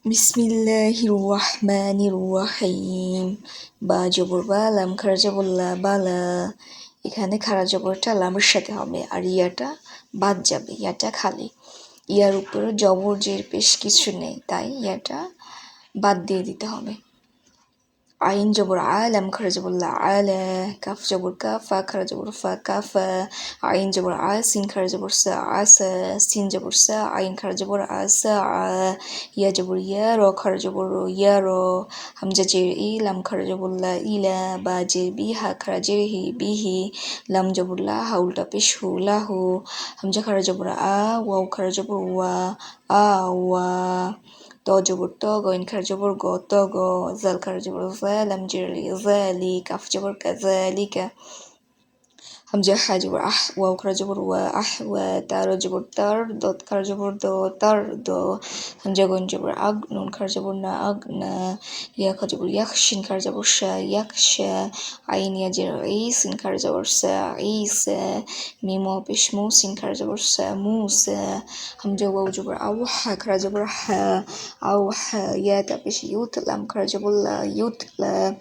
বিসমিল্লাহির রহমানির রহিম। বা জবর বা, লাম খারা জবর লা, বালা। এখানে খারা জবরটা লামের সাথে হবে আর ইয়াটা বাদ যাবে, ইয়াটা খালি। ইয়ার উপরে জবর জের পেশ কিছু নেই, তাই ইয়াটা বাদ দিয়ে দিতে হবে। আইন জবর আ, লাম খারা জবর লা, আলা। কাফ জবর কা, ফা খারা জবর ফা, কাফা। আইন জবর আ, সিন খারা জবর সা, আসা। সিন জবর সা, আইন খারা জবর আসা, আ। ইয়া জবর ইয়া, র খারা জবর রো, ইয়া র। হামজা জের ই, লাম খারা জবর লা, ইলা। বা জের বি, হা খারা জের হি, বিহি। লাম জবর লা, হা উল্টা পেশ হু, লাহু। হামজা খারা জবর আ, ওয়াও খারা জবর ওয়া, আ ওয়া। ত জবর ত, গইন খারা জবর গ, ত গ। জাল খারা জবর জা, লাম জের লি, জালি। কাফ জবর কা, জালিকা। হামজা হা জবর আহ, ওয়াও খারা জবর ওয়া, আহ ওয়া। তার জবর তার, দত খারা জবর দ, তার দ। হামজা গইন জবর আগ, নুন খারা জবর না, আগ না। ইয়া খা জবর ইয়াখ, শিন খারা জবর শা, ইয়াক শা। আইন ইয়া জের ই, সিন খারা জবর সা, ইসা। মিম ওয়া পেশ মু, সিন খারা জবর সা, মুসা। হামজা ওয়াও জবর আও, হা খারা জবর হা, আও হা। ইয়া তা পেশ ইউত, লাম খারা জবর লা, ইউত লা।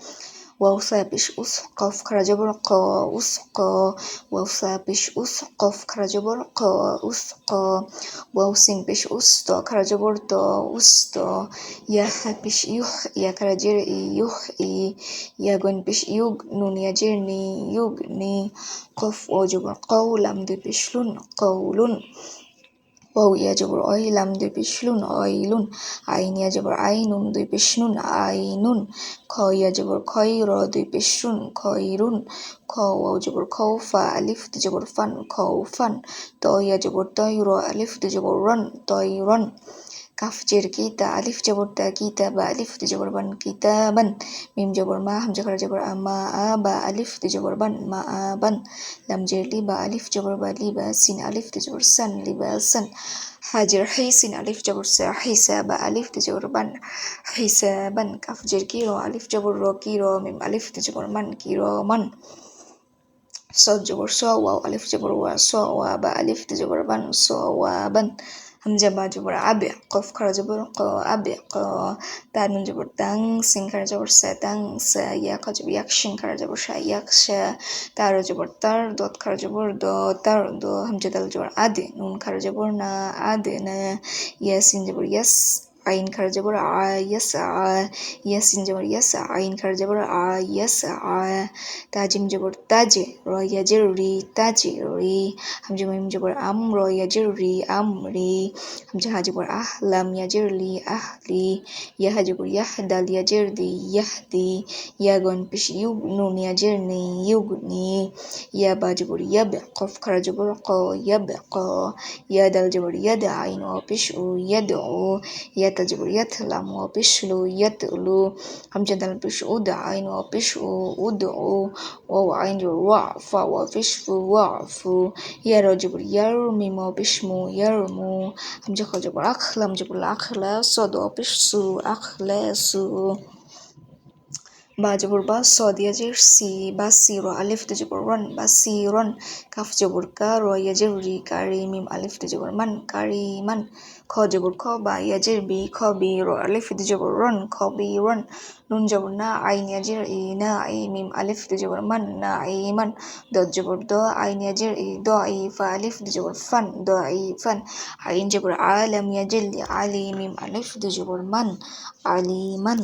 واو ثابش أس، قاف খারা জবর ক, উস ক। واو ثابش أس، قاف খারা জবর ক, উস ক। واو সিন পেশ উস, ত খারা জবর ত, উস ত। ইয়া হা পেশ ইউহ, ইয়া খারা জের ই, ইউহ ই। ইয়া গইন পেশ ইউগ, নুন ইয়া জের নি, ইউগ নি। কফ ওয়াও জবর কও, লাম দুই পেশ লুন, কওলুন। ওয়াও ইয়া জবর অই, লাম দুই পেশ লুন, অইলুন। আইন ইয়া জবর আই, নুন দুই পেশ নুন, আইনুন। খ ইয়া জবর খই, র দুই পেশ রুন, খইরুন। খ ওয়াও জবর খৌ, ফা আলিফ দু জবর ফান, খৌফান। ত ইয়া জবর তই, র আলিফ দু জবর রন, তইরন। কাফ জের কিতা, আলিফ জবর তা, কিতা বা আলিফ দু জবর বান, কিতাবান। মিম জবর মা, হামজা খারা জবর আ, মা আ। বা আলিফ দু জবর বান, মা আ বান। লাম জের লি, বা আলিফ জবর বা, লিবা। সিন আলিফ দু জবর সান, লিবাসান। হাজের হি, সিন আলিফ জবর সা, হিসা। বা আলিফ দু জবর বান, হিসাবান। কাফ জের কি, র আলিফ জবর র, কি র। মিম আলিফ দু জবর মান, কি র মান। صاد جبر صا، واو ألف جبر وا، صا وا. با ألف دي جبر بان، صا وا بان. همزة با جبر عبع، قف خرا جبر قا، عبع قا. تا نون جبر تang، سين خرا جبر سا، تang سا. يا خا جبر يك، شين خرا جبر شا، يك شا. تار جبر تار، دوت خرا جبر دو، تار دو. همزة دال جبر عد، نون خرا جبر نا، عد نا. يا سين جبر يس، আইন খারা জবর আ, ইয়াসআ। ইয়াসিন জবর ইয়াসআ, আইন খারা জবর আ, ইয়াসআ। তাজিম জবর তাজে, র ইয়াজের রি, তাজে রি। হামজা মিম জবর আম, র ইয়াজের রি, আম রি। হামজা হা জবর আহ, লাম ইয়াজের লি, আহ লি। ইয়া হা জবর ইয়াহ, দাল ইয়াজের দি, ইয়াহ দি। ইয়া গন পেশ ইউগ, নুন ইয়াজের নি, ইউগ নি। ইয়া বা জবর ইয়াব, কফ খারা জবর ক, ইয়াব ক। ইয়া দাল জবর ইয়াদ, আইন ও পেশ উ, ইয়াদ ও। ইয়া তা জবর ইয়াত, লাম ও পেশ লু, ইয়াত লু। হামজা দাল পেশ উদ, আইন ও পেশ উ, উদ উ। واو عين جبر وا، فا وفش فو، وعفو. يا را جبر ير، ميم وبش مو، يرمو. همزة خا جبر أخ، لام جبر أخلا، صاد وبش سو، أخلصو. বা জবর বা, স ইয়াজের সি, বাসি। র আলিফ দু জবর রন, বাসিরন। কাফ জবর কা, র ইয়াজের রি, কারি। মিম আলিফ দু জবর মান, কারিমান। খ জবর খ, বা ইয়াজের বি, খবি। র আলিফ দু জবর রন, খবিরন। নুন জবর না, আইন ইয়াজের ই, না ই। মিম আলিফ দু জবর মান, না ইমান। দত জবর দ, আইন ইয়াজের ই, দ ই। ফা আলিফ দু জবর ফান, দ ই ফান। আইন জবর আ, লাম ইয়াজের লি, আলি। মিম আলিফ দু জবর মান, আলিমান।